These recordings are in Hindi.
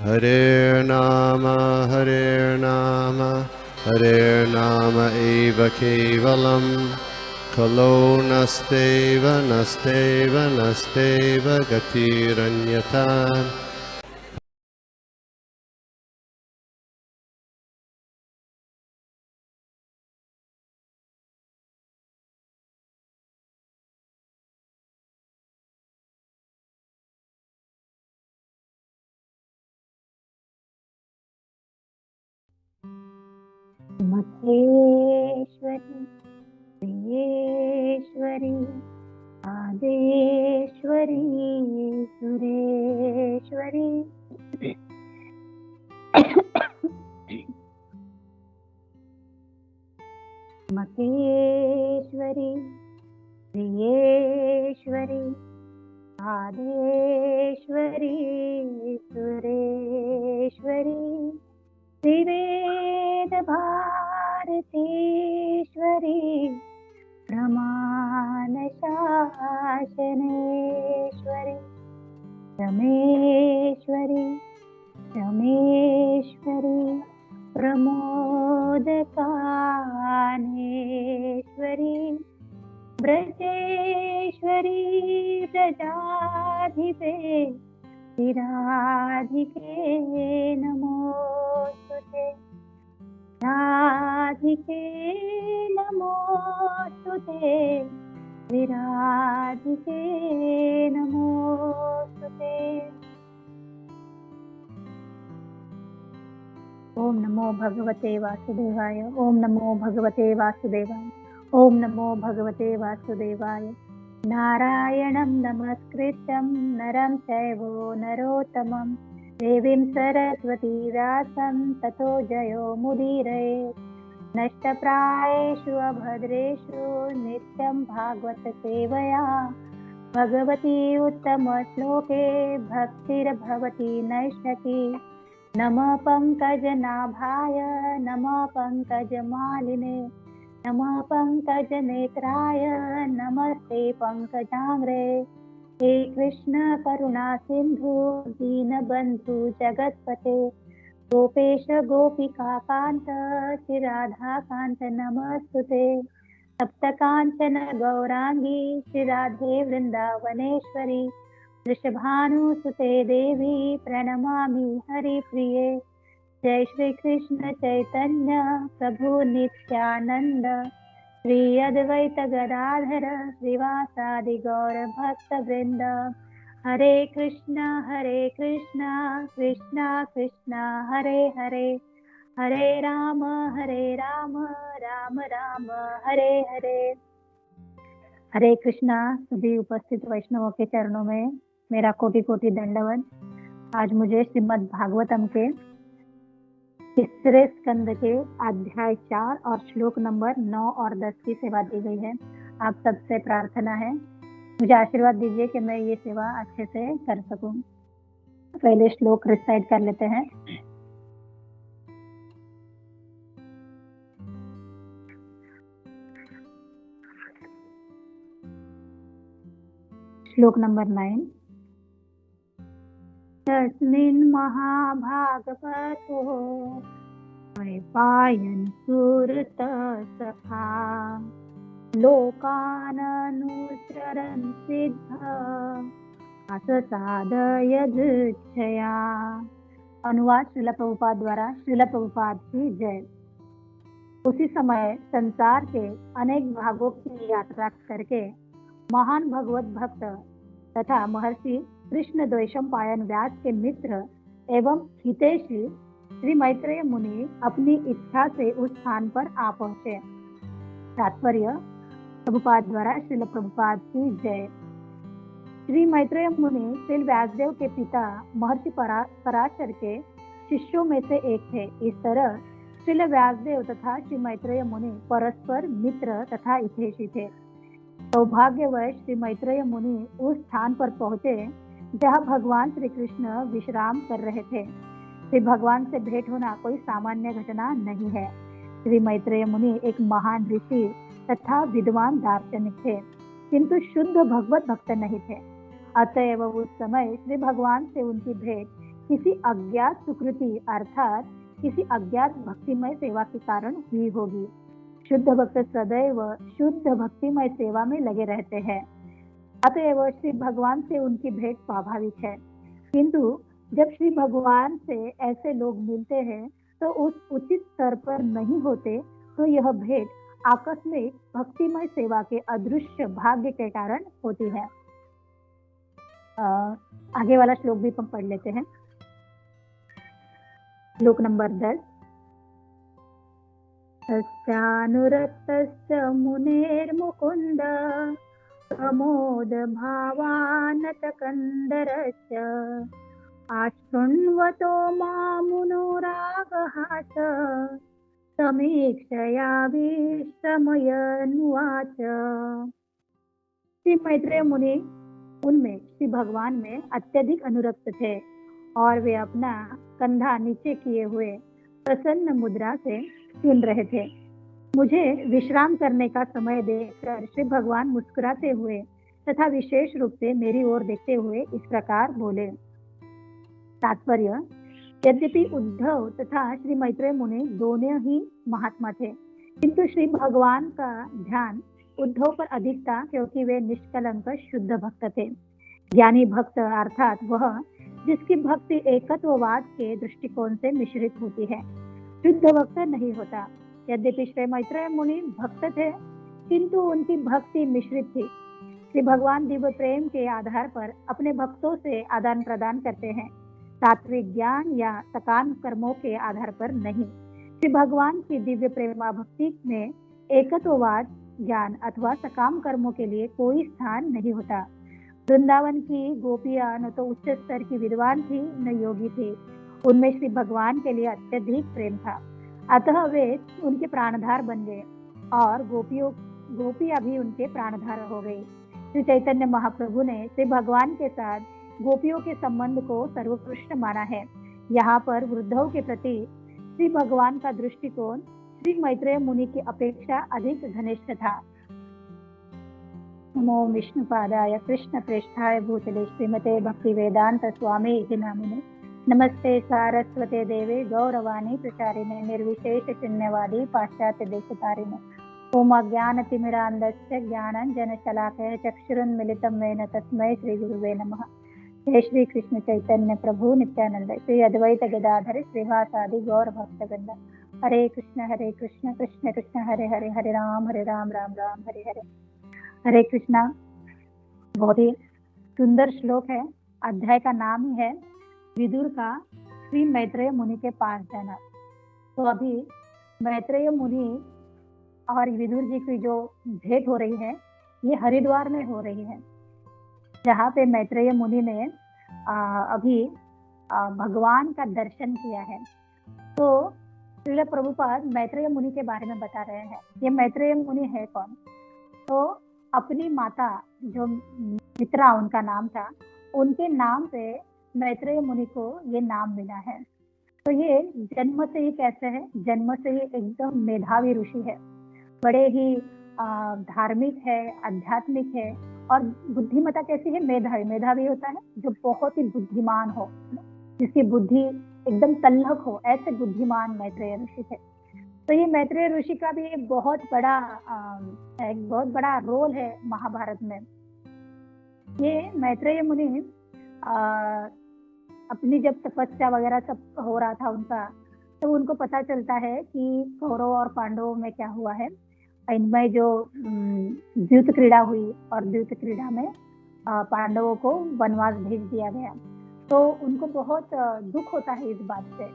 Hare Nama, Hare Nama eva kevalam, Kalo nasteva, nasteva, nasteva gatiranyata. Maheshwari प्रियेश्वरी आदेश्वरी Sureshwari Maheshwari प्रियेश्वरी आदेश्वरी Sureshwari Trived भारतीश्वरी प्रमाण शासनेश्वरी रमेश्वरी रमेश्वरी प्रमोदकानेश्वरी ब्रजेश्वरी ब्रजाधिपे राधिके नमोस्तुते राधिके नमोस्तुते विराधिके नमोस्तुते। ओम नमो भगवते वासुदेवाय। ओम नमो भगवते वासुदेवाय। ओम नमो भगवते वासुदेवाय। नारायणं नमस्कृत्यं नरं चैव नरोत्तमं देवीं सरस्वती व्यासं ततो जयो मुदीरये। नष्टप्रायेषु अभद्रेषु नित्यं भागवत सेवया भगवती उत्तमश्लोके भक्तिर्भवति नैष्ठकी। नमः पंकजनाभाय नमः पंकजमालिने नमः पंकजनेत्राय नमस्ते पंकजांग्रे। हे कृष्ण करुणा सिंधु दीनबंधु जगत्पते गोपेश गोपिका कांत श्रीराधा कांत नमस्तुते। सप्तकांचन गौरांगी श्रीराधे वृंदावनेश्वरी वृषभानुसुते देवी प्रणमामि हरिप्रिये। जय श्री कृष्ण चैतन्य प्रभु नित्यानंद श्री अद्वैत गदाधर श्रीवासादि गौर भक्त वृंद। हरे कृष्ण कृष्ण कृष्ण हरे हरे हरे राम राम राम हरे हरे। हरे कृष्णा। सभी उपस्थित वैष्णवों के चरणों में मेरा कोटि कोटि दंडवत। आज मुझे श्रीमद् भागवतम के तीसरे स्कंद के अध्याय 4 और श्लोक नंबर 9 और 10 की सेवा दी गई है। आप सबसे प्रार्थना है मुझे आशीर्वाद दीजिए कि मैं ये सेवा अच्छे से कर सकूं। पहले श्लोक रिसाइट कर लेते हैं। श्लोक नंबर 9। तस्मिन् महाभागवतो वैपायन सुरत सखा लोकाननुचरन् सिद्ध अससादयदुच्छया। अनुवाद श्रील प्रभुपाद द्वारा। श्रील प्रभुपाद की जय। उसी समय संसार के अनेक भागों की यात्रा करके महान भगवत भक्त तथा महर्षि कृष्ण द्वैशंपायन व्यास के मित्र एवं हितैषी श्री मैत्रेय मुनि अपनी इच्छा से उस स्थान पर आ पहुंचे। तात्पर्य प्रभुपाद द्वारा श्रील प्रभुपाद की जय। श्री मैत्रेय मुनि श्री व्यासदेव के पिता महर्षि पराशर के शिष्यों में से एक थे। इस तरह श्रील व्यासदेव तथा श्री मैत्रेय मुनि परस्पर मित्र तथा हितैषी थे। सौभाग्यवश श्री मैत्रेय मुनि उस स्थान पर पहुंचे जहां भगवान श्री कृष्ण विश्राम कर रहे थे। श्री भगवान से भेंट होना कोई सामान्य घटना नहीं है। श्री मैत्रेय मुनि एक महान ऋषि तथा विद्वान दार्शनिक थे, किंतु शुद्ध भगवत भक्त नहीं थे। अतएव उस समय श्री भगवान से उनकी भेंट किसी अज्ञात सुकृति अर्थात किसी अज्ञात भक्तिमय सेवा के कारण हुई होगी। शुद्ध भक्त सदैव शुद्ध भक्तिमय सेवा में लगे रहते हैं, अतएव श्री भगवान से उनकी भेंट स्वाभाविक है। किंतु जब श्री भगवान से ऐसे लोग मिलते हैं तो उस उचित स्तर पर नहीं होते, तो यह भेंट आकस्मिक भक्तिमय सेवा के अदृश्य भाग्य के कारण होती है। आगे वाला श्लोक भी हम पढ़ लेते हैं। श्लोक नंबर 10। तस्यानुरक्तश्च मुनेर्मुकुन्द प्रमोद भावानत कंदरश्च आशृण्वतो मामुनुरागहास समीक्षयाभिष्टमयन्वाच। श्री मैत्रेय मुनि उनमें श्री भगवान में अत्यधिक अनुरक्त थे और वे अपना कंधा नीचे किए हुए प्रसन्न मुद्रा से सुन रहे थे। मुझे विश्राम करने का समय देखकर श्री भगवान मुस्कुराते हुए तथा विशेष रूप से मेरी ओर देखते हुए इस प्रकार बोले। तात्पर्य, यद्यपि उद्धव तथा श्री मैत्रेय मुनि दोनों ही महात्मा थे, किंतु श्री भगवान का ध्यान उद्धव पर अधिक था, क्योंकि वे निष्कलंक शुद्ध भक्त थे। ज्ञानी भक्त अर्थात वह जिसकी भक्ति एकत्ववाद के दृष्टिकोण से मिश्रित होती है, शुद्ध भक्त नहीं होता। यद्यपि श्री मैत्रेय मुनि भक्त थे, किंतु उनकी भक्ति मिश्रित थी। श्री भगवान दिव्य प्रेम के आधार पर अपने भक्तों से आदान प्रदान करते हैं, सात्विक ज्ञान या सकाम कर्मों के आधार पर नहीं। श्री भगवान की दिव्य प्रेमा भक्ति में एकत्ववाद ज्ञान अथवा सकाम कर्मों के लिए कोई स्थान नहीं होता। वृंदावन की गोपियां न तो उच्च स्तर की विद्वान थी न योगी थी, उनमें श्री भगवान के लिए अत्यधिक प्रेम था, अतः वे उनके प्राणधार बन गए और गोपियां भी उनके प्राणधार हो गई। श्री चैतन्य महाप्रभु ने श्री भगवान के साथ गोपियों के संबंध को सर्वोत्कृष्ट माना है। यहाँ पर वृद्धों के प्रति श्री भगवान का दृष्टिकोण श्री मैत्रेय मुनि की अपेक्षा अधिक घनिष्ठ था। नमो विष्णुपादाय कृष्ण प्रेष्ठाय भूतले श्रीमते भक्ति वेदांत स्वामी इति नामिने नमस्ते सारस्वते देवे गौरवाणी प्रचारिणे निर्विशेष शून्यवादी पाश्चात्य देशतारिणे ओम अज्ञानतिमिरान्धस्य ज्ञानाञ्जनशलाकया चक्षुरुन्मिलितं येन तस्मै श्रीगुरुवे नमः। जय श्री कृष्ण चैतन्य प्रभु नित्यानंद श्री अद्वैत गदाधर श्रीवासादि गौर भक्तवृंद। हरे कृष्ण कृष्ण कृष्ण हरे हरे, हरे राम राम राम हरे हरे। हरे कृष्णा बहुत ही सुंदर श्लोक है। अध्याय का नाम ही है विदुर का श्री मैत्रेय मुनि के पास जाना। तो अभी मैत्रेय मुनि और विदुर जी की जो भेंट हो रही है ये हरिद्वार में हो रही है, जहाँ पे मैत्रेय मुनि ने अभी भगवान का दर्शन किया है। तो श्रील प्रभुपाद मैत्रेय मुनि के बारे में बता रहे हैं। ये मैत्रेय मुनि है कौन? तो अपनी माता जो मित्रा उनका नाम था, उनके नाम पे मैत्रेय मुनि को ये नाम मिला है। तो ये जन्म से ही कैसे है? जन्म से ही एकदम मेधावी ऋषि है, बड़े ही धार्मिक है, आध्यात्मिक है। और बुद्धिमता कैसी है? मेधावी होता है जो बहुत ही बुद्धिमान हो, जिसकी बुद्धि एकदम तल्लख हो, ऐसे बुद्धिमान मैत्रेय ऋषि थे। तो ये मैत्रेय ऋषि का भी एक बहुत बड़ा रोल है महाभारत में। ये मैत्रेय मुनि अपनी जब तपस्या वगैरह सब हो रहा था उनका, तो उनको पता चलता है कि कौरव और पांडवों में क्या हुआ है। इनमें जो द्यूत क्रीड़ा हुई और द्यूत क्रीड़ा में पांडवों को वनवास भेज दिया गया। तो उनको बहुत दुख होता है इस बात से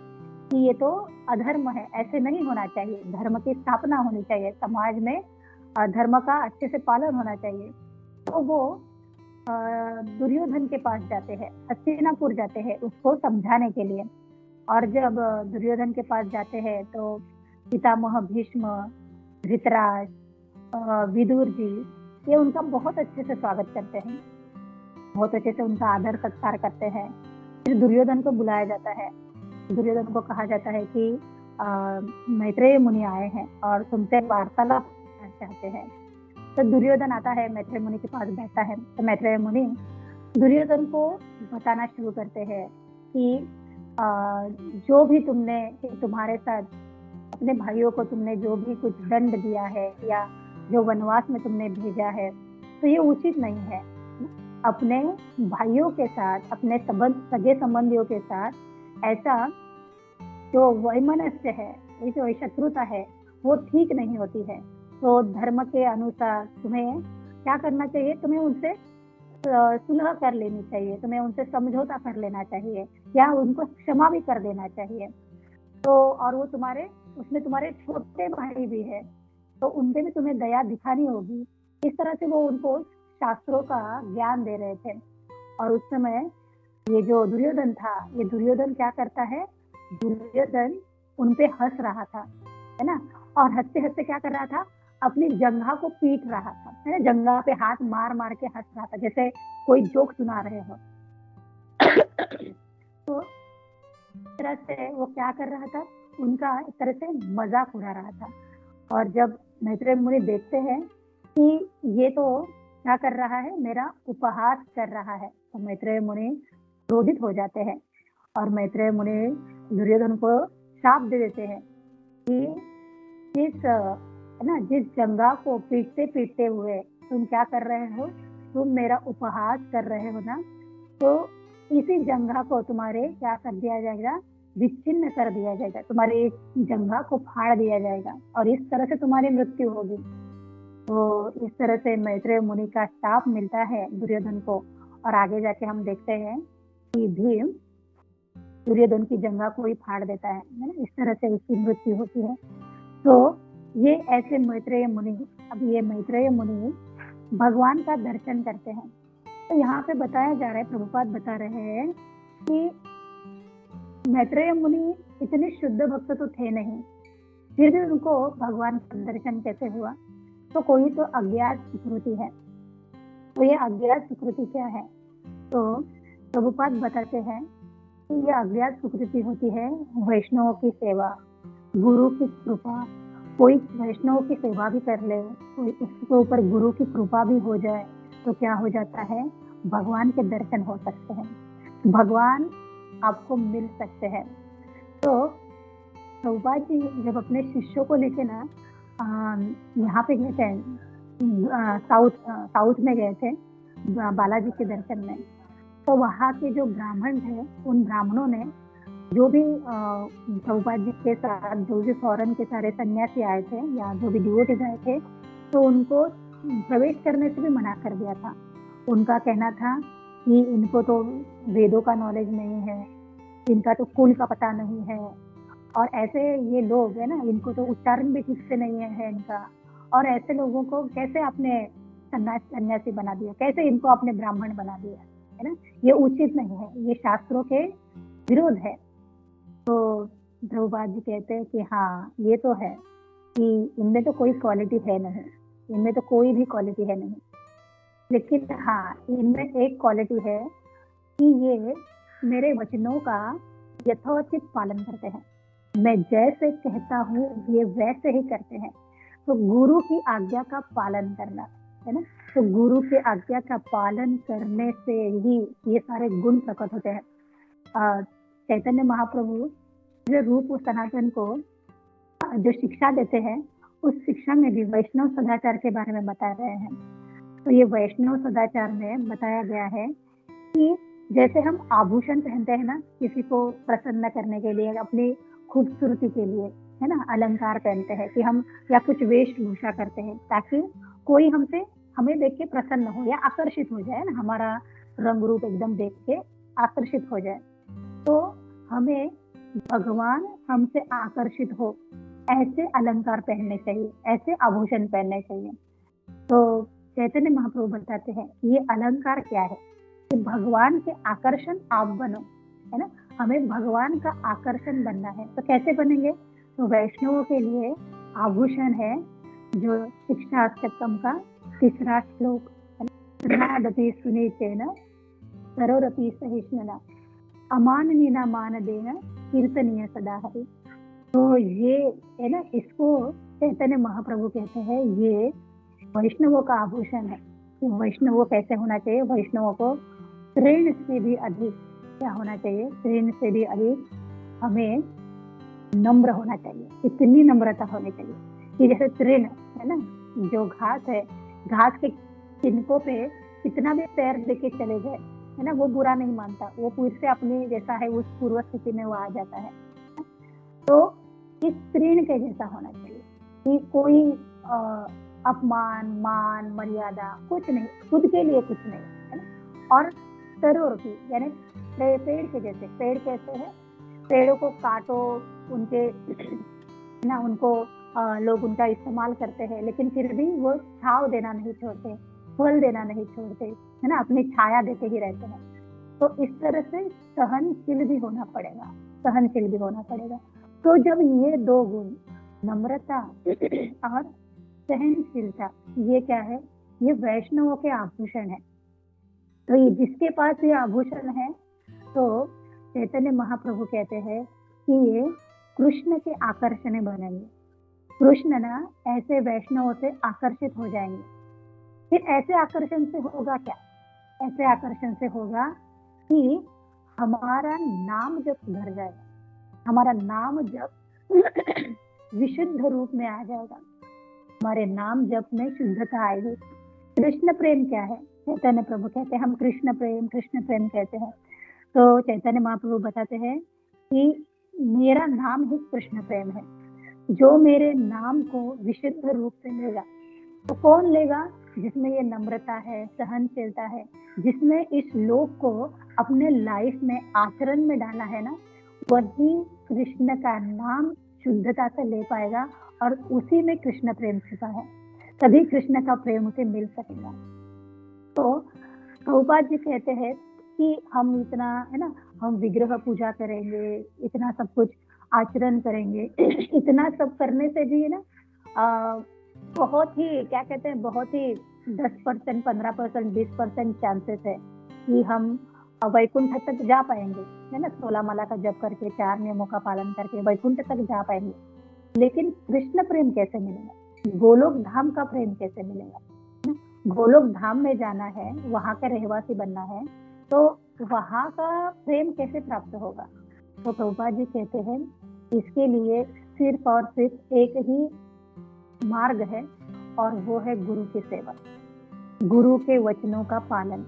कि ये तो अधर्म है, ऐसे नहीं होना चाहिए, धर्म की स्थापना होनी चाहिए, समाज में धर्म का अच्छे से पालन होना चाहिए। तो वो दुर्योधन के पास जाते हैं, हस्तिनापुर जाते हैं उसको समझाने के लिए। और जब दुर्योधन के पास जाते हैं तो पितामह भीष्म, धृतराज, विदुर जी ये उनका बहुत अच्छे से स्वागत करते हैं, बहुत अच्छे से उनका आदर सत्कार करते हैं। फिर दुर्योधन को बुलाया जाता है। दुर्योधन को कहा जाता है कि मैत्रेय मुनि आए हैं और तुमसे वार्तालाप करना चाहते हैं। तो दुर्योधन आता है, मैत्रेय मुनि के पास बैठता है। तो मैत्रेय मुनि दुर्योधन को बताना शुरू करते हैं कि जो भी तुमने तुम्हारे साथ अपने भाइयों को तुमने जो भी कुछ दंड दिया है या जो वनवास में तुमने भेजा है, तो ये उचित नहीं है। अपने भाइयों के साथ, अपने सगे संबंधियों के साथ ऐसा जो वैमनस्य है, ये जो शत्रुता है, वो ठीक नहीं होती है। तो धर्म के अनुसार तुम्हें क्या करना चाहिए? तुम्हें उनसे सुलह कर लेनी चाहिए, तुम्हें उनसे समझौता कर लेना चाहिए या उनको क्षमा भी कर देना चाहिए। तो और वो तुम्हारे उसमें तुम्हारे छोटे भाई भी है, तो उनपे भी तुम्हें दया दिखानी होगी। इस तरह से वो उनको शास्त्रों का ज्ञान दे रहे थे। और उस समय ये जो दुर्योधन था, ये दुर्योधन क्या करता है? दुर्योधन उनपे हंस रहा था, है ना? और हंसते हंसते क्या कर रहा था? अपनी जंघा को पीट रहा था, है ना? जंघा पे हाथ मार मार के हंस रहा था, जैसे कोई जोक सुना रहे हो। तो इस तरह से वो क्या कर रहा था? उनका एक तरह से मजाक उड़ा रहा था। और जब मैत्रेय मुनि देखते हैं कि ये तो क्या कर रहा है? मेरा उपहास कर रहा है, तो मैत्रेय मुनि क्रोधित हो जाते हैं और मैत्रेय मुनि दुर्योधन को शाप दे देते हैं कि जिस जंगा को पीटते पीटते हुए तुम क्या कर रहे हो? तुम मेरा उपहास कर रहे हो ना, तो इसी जंगा को तुम्हारे क्या कर दिया जाएगा? विच्छिन्न कर दिया जाएगा, तुम्हारे जंगा को फाड़ दिया जाएगा और इस तरह से तुम्हारी मृत्यु होगी। तो इस तरह से मैत्रेय मुनि का शाप मिलता है दुर्योधन को। और आगे जाके हम देखते हैं कि भीम दुर्योधन की जंगा को ही फाड़ देता है ना? इस तरह से उसकी मृत्यु होती है। तो ये ऐसे मैत्रेय मुनि, अब ये मैत्रेय मुनि भगवान का दर्शन करते हैं। तो यहाँ पे बताया जा रहा है, प्रभुपाद बता रहे हैं कि मैत्रेय मुनि इतने शुद्ध भक्त तो थे नहीं, फिर भी उनको भगवान का दर्शन कैसे हुआ? तो कोई तो अज्ञात सुकृति है। तो ये अज्ञात सुकृति क्या है? तो प्रभुपाद बताते हैं कि ये अज्ञात सुकृति होती है वैष्णवों की सेवा, गुरु की कृपा। कोई वैष्णव की सेवा भी कर ले, कोई उसके ऊपर गुरु की कृपा भी हो जाए, तो क्या हो जाता है? भगवान के दर्शन हो सकते हैं, भगवान आपको मिल सकते हैं। तो प्रभुपाद जी जब अपने शिष्यों को लेके ना यहाँ पे गए थे, साउथ में गए थे बालाजी के दर्शन में, तो वहाँ के जो ब्राह्मण थे, उन ब्राह्मणों ने जो भी प्रभुपाद जी के साथ जो भी फॉरेन के सारे सन्यासी आए थे या जो भी डिवोटीज आए थे, तो उनको प्रवेश करने से भी मना कर दिया था। उनका कहना था कि इनको तो वेदों का नॉलेज नहीं है, इनका तो कुल का पता नहीं है, और ऐसे ये लोग है ना, इनको तो उच्चारण भी ठीक से नहीं है इनका, और ऐसे लोगों को कैसे आपने सन्यासी बना दिया, कैसे इनको आपने ब्राह्मण बना दिया, है ना? ये उचित नहीं है, ये शास्त्रों के विरोध है। तो प्रभुपाद जी कहते हैं कि हाँ, ये तो है कि इनमें तो कोई क्वालिटी है नहीं, इनमें तो कोई भी क्वालिटी है नहीं, लेकिन हाँ, इनमें एक क्वालिटी है कि ये मेरे वचनों का यथोचित पालन करते हैं। मैं जैसे कहता हूँ ये वैसे ही करते हैं। तो गुरु की आज्ञा का पालन करना, है ना? तो गुरु की आज्ञा का पालन करने से ही ये सारे गुण प्रकट होते हैं। चैतन्य महाप्रभु जो रूप सनातन को जो शिक्षा देते हैं, उस शिक्षा में भी वैष्णव सदाचार के बारे में बता रहे हैं। तो ये वैष्णव सदाचार में बताया गया है कि जैसे हम आभूषण पहनते हैं ना, किसी को प्रसन्न करने के लिए, अपनी खूबसूरती के लिए, है ना, अलंकार पहनते हैं कि हम, या कुछ वेशभूषा करते हैं ताकि कोई हमें देख के प्रसन्न हो या आकर्षित हो जाए ना, हमारा रंग रूप एकदम देख के आकर्षित हो जाए। तो हमें भगवान हमसे आकर्षित हो, ऐसे अलंकार पहनने चाहिए, ऐसे आभूषण पहनने चाहिए। तो चैतन्य महाप्रभु बताते हैं ये अलंकार क्या है कि भगवान के आकर्षण आप बनो, है ना? हमें भगवान का आकर्षण बनना है। तो कैसे बनेंगे? तो वैष्णवों के लिए आभूषण है जो शिक्षा अष्टकम का 3रा श्लोक, नादपि सुनीचेन सरोरपि सहिष्णुना अमाननीना मानदेन कीर्तनीय सदा हरि। तो ये है ना, इसको चैतन्य महाप्रभु कहते हैं ये वैष्णवों का आभूषण है। तो वैष्णवों कैसे होना चाहिए? वैष्णवों को ऋण से भी अधिक क्या होना चाहिए, तृण से भी अधिक हमें नम्र होना चाहिए। इतनी नम्रता होनी चाहिए कि जैसे तृण है ना, जो घास है, घास के तिनकों पे कितना भी पैर देके चले जाए है ना, वो बुरा नहीं मानता, वो फिर से अपनी जैसा है उस पूर्व स्थिति में वो आ जाता है। तो इस तृण के जैसा होना चाहिए कि कोई अपमान, मान, मर्यादा कुछ नहीं, खुद के लिए कुछ नहीं, है ना। और तरोड़ की यानी पेड़ के जैसे, पेड़ कैसे है, पेड़ों को काटो, उनके ना उनको लोग उनका इस्तेमाल करते हैं, लेकिन फिर भी वो छाव देना नहीं छोड़ते, फल देना नहीं छोड़ते, है ना, अपनी छाया देते ही रहते हैं। तो इस तरह से सहनशील भी होना पड़ेगा, सहनशील भी होना पड़ेगा। तो जब ये दो गुण, नम्रता और सहनशीलता, ये क्या है, ये वैष्णवों के आभूषण है। तो ये जिसके पास ये आभूषण है, तो चैतन्य महाप्रभु कहते हैं कि ये कृष्ण के आकर्षण बनेंगे। कृष्ण ना ऐसे वैष्णवों से आकर्षित हो जाएंगे। फिर ऐसे आकर्षण से होगा क्या, ऐसे आकर्षण से होगा कि हमारा नाम जब सुधर जाएगा, हमारा नाम जब विशुद्ध रूप में आ जाएगा, हमारे नाम जप में शुद्धता आएगी। कृष्ण प्रेम क्या है, चैतन्य प्रभु कहते हैं हम कृष्ण प्रेम कहते हैं। तो चैतन्य महाप्रभु बताते हैं कि मेरा नाम ही कृष्ण प्रेम है। जो मेरे नाम को विशुद्ध रूप से लेगा, तो कौन लेगा, जिसमें ये नम्रता है, सहनशीलता है, जिसने इस लोक को अपने लाइफ में आचरण में डाला है ना, वही कृष्ण का नाम शुद्धता से ले पाएगा, और उसी में कृष्ण प्रेम छिपा है, तभी कृष्ण का प्रेम उसे मिल सकेगा। तो प्रभुपाद जी कहते हैं कि हम इतना, है ना, हम विग्रह पूजा करेंगे, इतना सब कुछ आचरण करेंगे, इतना सब करने से भी ना बहुत ही, क्या कहते हैं, बहुत ही 10%, 15%, 20% चांसेस है कि हम वैकुंठ तक जा पाएंगे, है ना, 16 माला का जप करके, 4 नियमों का पालन करके वैकुंठ तक जा पाएंगे। लेकिन कृष्ण प्रेम कैसे मिलेगा, गोलोक धाम का प्रेम कैसे मिलेगा। गोलोक धाम में जाना है, वहां का रहवासी बनना है, तो वहां का प्रेम कैसे प्राप्त होगा। तो प्रभुपाद जी कहते हैं इसके लिए सिर्फ और सिर्फ एक ही मार्ग है, और वो है गुरु की सेवा, गुरु के वचनों का पालन।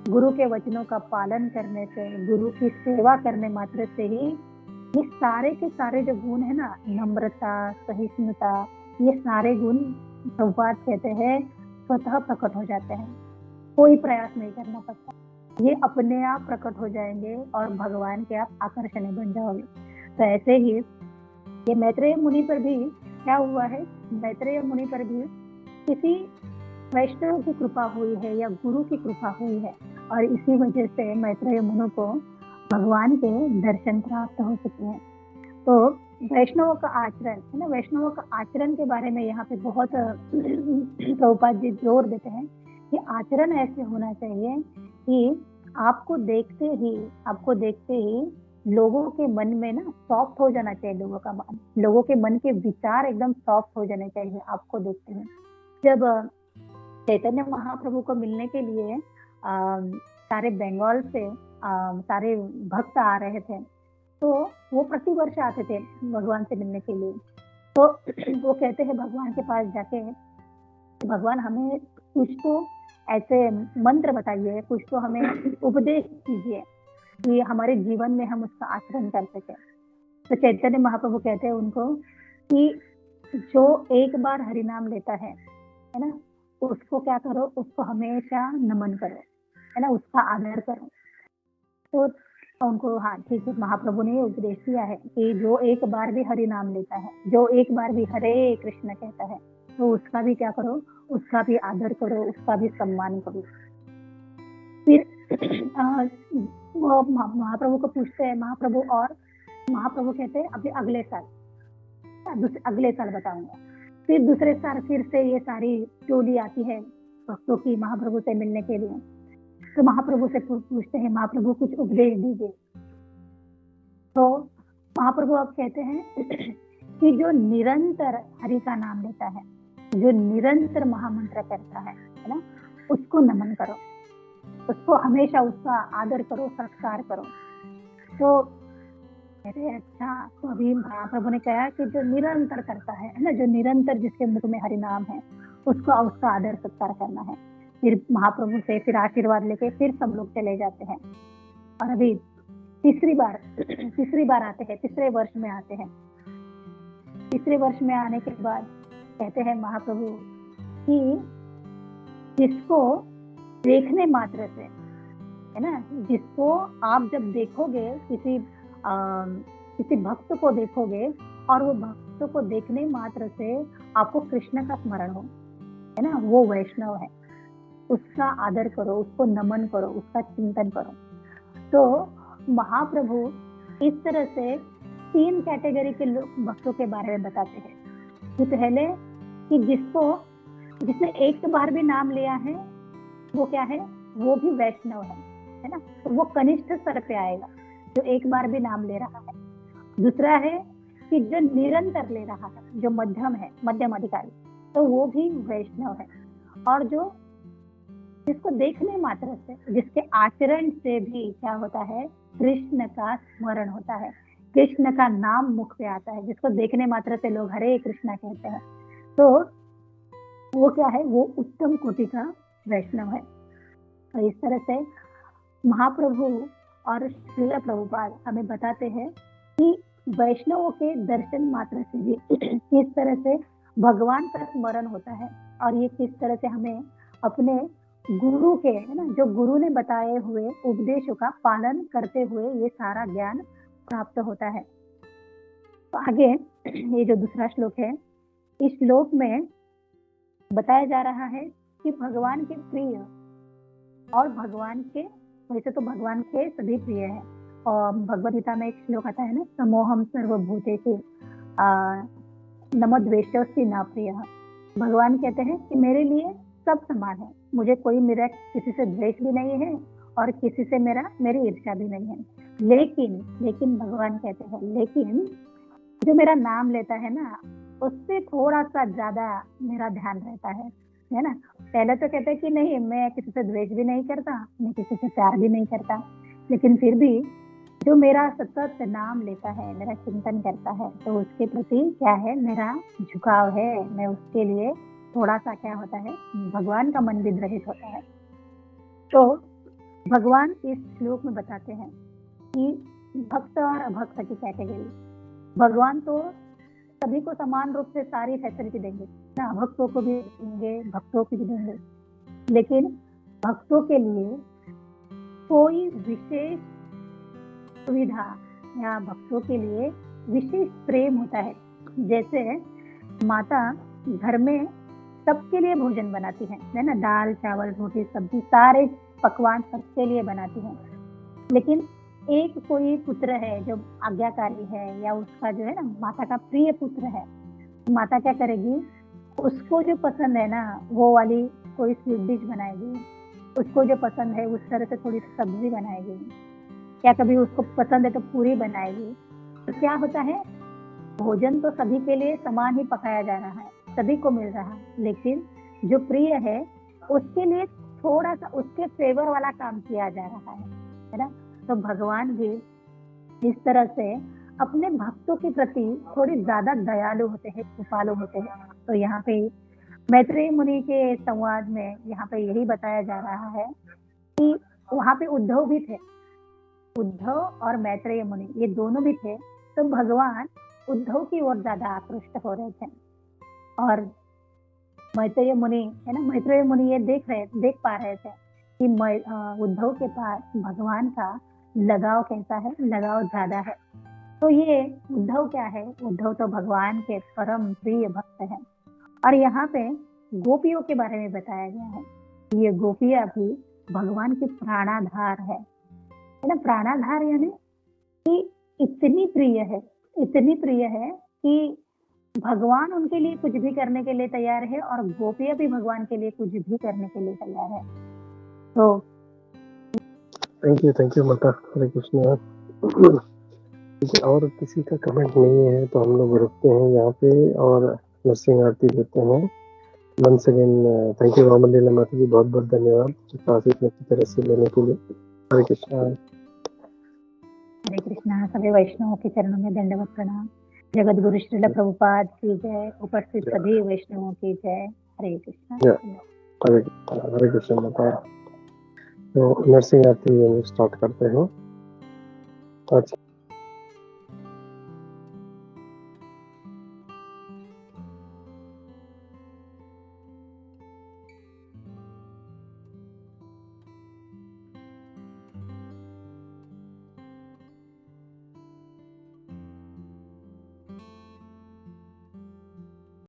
गुरु के वचनों का पालन करने से, गुरु की सेवा करने मात्र से ही ये सारे के सारे जो गुण है ना, नम्रता, सहिष्णुता, ये सारे गुण प्रभुपाद कहते हैं स्वतः प्रकट हो जाते हैं, कोई प्रयास नहीं करना पड़ता, ये अपने आप प्रकट हो जाएंगे और भगवान के आप आकर्षण बन जाओगे। तो ऐसे ही ये मैत्रेय मुनि पर भी क्या हुआ है, मैत्रेय मुनि पर भी किसी वैष्णव की कृपा हुई है या गुरु की कृपा हुई है, और इसी वजह से मैत्रेय मुनि को भगवान के दर्शन प्राप्त हो चुके हैं। तो वैष्णवों का आचरण है ना, वैष्णवों का आचरण के बारे में यहाँ पे बहुत प्रभुपाद जी जोर देते हैं कि आचरण ऐसे होना चाहिए कि आपको देखते ही लोगों के मन में ना सॉफ्ट हो जाना चाहिए, लोगों का मन, लोगों के मन के विचार एकदम सॉफ्ट हो जाने चाहिए आपको देखते हैं। जब चैतन्य महाप्रभु को मिलने के लिए सारे बंगाल से सारे भक्त आ रहे थे, तो वो प्रतिवर्ष आते थे भगवान से मिलने के लिए। तो वो कहते हैं भगवान के पास जाके, भगवान हमें कुछ तो ऐसे मंत्र बताइए, कुछ तो हमें उपदेश कीजिए कि हमारे जीवन में हम उसका आचरण कर सके। तो चैतन्य महाप्रभु कहते हैं उनको कि जो एक बार हरि नाम लेता है ना, उसको क्या करो, उसको हमेशा नमन करो, है ना, उसका आदर करो। तो उनको, हाँ ठीक है, महाप्रभु ने उपदेश दिया है कि जो एक बार भी हरि नाम लेता है, जो एक बार भी हरे कृष्ण कहता है, तो उसका भी क्या करो, उसका भी आदर करो, उसका भी सम्मान करो। फिर वो महाप्रभु को पूछते हैं महाप्रभु, और महाप्रभु कहते हैं अभी अगले साल बताऊंगा। फिर दूसरे साल फिर से ये सारी टोली आती है भक्तों की महाप्रभु से मिलने के लिए। तो महाप्रभु से पूछते हैं महाप्रभु कुछ उपदेश दीजिए। तो महाप्रभु अब कहते हैं कि जो निरंतर हरि का नाम लेता है, जो निरंतर महामंत्र करता है ना, उसको नमन करो, उसको हमेशा उसका आदर करो, सत्कार करो। तो कहते हैं अच्छा, तो अभी महाप्रभु ने कहा कि जो निरंतर करता है ना, जो निरंतर जिसके मुख में हरि नाम है, उसको उसका आदर सत्कार करना है। फिर महाप्रभु से फिर आशीर्वाद लेके फिर सब लोग चले जाते हैं। और अभी तीसरी बार आते हैं, तीसरे वर्ष में आते हैं। तीसरे वर्ष में आने के बाद कहते हैं महाप्रभु कि जिसको देखने मात्र से, है ना, जिसको आप जब देखोगे, किसी भक्त को देखोगे और वो भक्त को देखने मात्र से आपको कृष्ण का स्मरण हो, है ना, वो वैष्णव है। उसका आदर करो, उसको नमन करो, उसका चिंतन करो। तो महाप्रभु इस तरह से 3 कैटेगरी के भक्तों के बारे में बताते हैं कि पहले कि जिसने एक बार भी नाम लिया है वो क्या है, वो भी वैष्णव है ना, तो वो कनिष्ठ स्तर पे आएगा जो एक बार भी नाम ले रहा है। दूसरा है कि जो निरंतर ले रहा है, जो मध्यम है, मध्यम अधिकारी, तो वो भी वैष्णव है। और जो जिसको देखने मात्र से, जिसके आचरण से भी क्या होता है, कृष्ण का स्मरण होता है, कृष्ण का नाम मुख पे आता है, जिसको देखने मात्र से लोग हरे कृष्णा कहते हैं, तो वो क्या है, वो उत्तम कोटि का वैष्णव है। तो इस तरह से महाप्रभु और श्रील प्रभुपाद हमें बताते हैं कि वैष्णवों के दर्शन मात्र से भी किस तरह से भगवान का स्मरण होता है, और ये किस तरह से हमें अपने गुरु के, है ना, जो गुरु ने बताए हुए उपदेशों का पालन करते हुए ये सारा ज्ञान प्राप्त होता है। तो आगे ये जो दूसरा श्लोक है, इस श्लोक में बताया जा रहा है कि भगवान के प्रिय और भगवान के, वैसे तो भगवान के सभी प्रिय है, और भगवद गीता में एक श्लोक आता है ना, समोहम सर्वभूतेषु नमद्वेष्योऽस्ति न प्रियः। भगवान कहते हैं कि मेरे लिए सब समान है, मुझे कोई, मेरा किसी से द्वेष भी नहीं है और किसी से मेरी ईर्ष्या भी नहीं है। लेकिन भगवान कहते हैं, लेकिन जो मेरा नाम लेता है ना, उससे थोड़ा सा ज्यादा मेरा ध्यान रहता है ना। पहले तो कहते हैं कि नहीं, मैं किसी से द्वेष भी नहीं करता, मैं किसी से प्यार भी नहीं करता, लेकिन फिर भी जो मेरा सतत नाम लेता है, मेरा चिंतन करता है, तो उसके प्रति क्या है, मेरा झुकाव है, मैं उसके लिए थोड़ा सा क्या होता है, भगवान का मन विद्रहित होता है। तो भगवान इस श्लोक में बताते हैं कि भक्त और अभक्त की कैटेगरी, भगवान तो सभी को समान रूप से सारी फैसिलिटी देंगे ना, भक्तों को भी देंगे, भक्तों को भी देंगे, लेकिन भक्तों के लिए कोई विशेष सुविधा या भक्तों के लिए विशेष प्रेम होता है। जैसे माता घर में सबके लिए भोजन बनाती है ना, दाल चावल रोटी सब्जी सारे पकवान सबके लिए बनाती है, लेकिन एक कोई पुत्र है जो आज्ञाकारी है, या उसका जो है ना माता का प्रिय पुत्र है, माता क्या करेगी, उसको जो पसंद है ना वो वाली कोई स्वीट डिश बनाएगी, उसको जो पसंद है उस तरह से थोड़ी सब्जी बनाएगी, या कभी उसको पसंद है तो पूरी बनाएगी। तो क्या होता है, भोजन तो सभी के लिए समान ही पकाया जा रहा है, सभी को मिल रहा है, लेकिन जो प्रिय है उसके लिए थोड़ा सा उसके फेवर वाला काम किया जा रहा है ना। तो भगवान भी इस तरह से अपने भक्तों के प्रति थोड़ी ज्यादा दयालु होते हैं, कृपालु होते हैं। तो यहाँ पे मैत्रेय मुनि के संवाद में यहाँ पे यही बताया जा रहा है कि वहां पे उद्धव भी थे, उद्धव और मैत्रेय मुनि ये दोनों भी थे। तो भगवान उद्धव की ओर ज्यादा आकृष्ट हो रहे थे, और मैत्रेय मुनि है ना, मैत्रेय मुनि ये देख पा रहे थे कि उद्धव के पास भगवान का लगाव कैसा है, लगाव ज्यादा है। तो ये उद्धव क्या है, उद्धव तो भगवान के परम प्रिय भक्त हैं। और यहाँ पे गोपियों के बारे में बताया गया है, ये गोपियां भी भगवान की प्राणाधार है ना। प्राणाधार यानी कि इतनी प्रिय है कि भगवान उनके लिए कुछ भी करने के लिए तैयार है, और गोपियां भी भगवान के लिए कुछ भी करने के लिए तैयार है। तो थैंक यू माता, हरे कृष्णा। और किसी का कमेंट नहीं है तो हम लोग रुकते हैं यहाँ पे और नरसिंह आरती देते हैं। Once again thank you Ramlila माता जी, बहुत बहुत धन्यवाद क्लास इतनी अच्छी तरह से लेने के लिए। हरे कृष्णा। हरे कृष्णा। सभी वैष्णवों के चरणों में दंडवत प्रणाम। जगत गुरु श्रील प्रभुपाद की जय। उपस्थित सभी वैष्णवों की जय। हरे कृष्णा। हरे कृष्ण माता। तो नरसिंह आरती स्टार्ट करते हैं। अच्छा।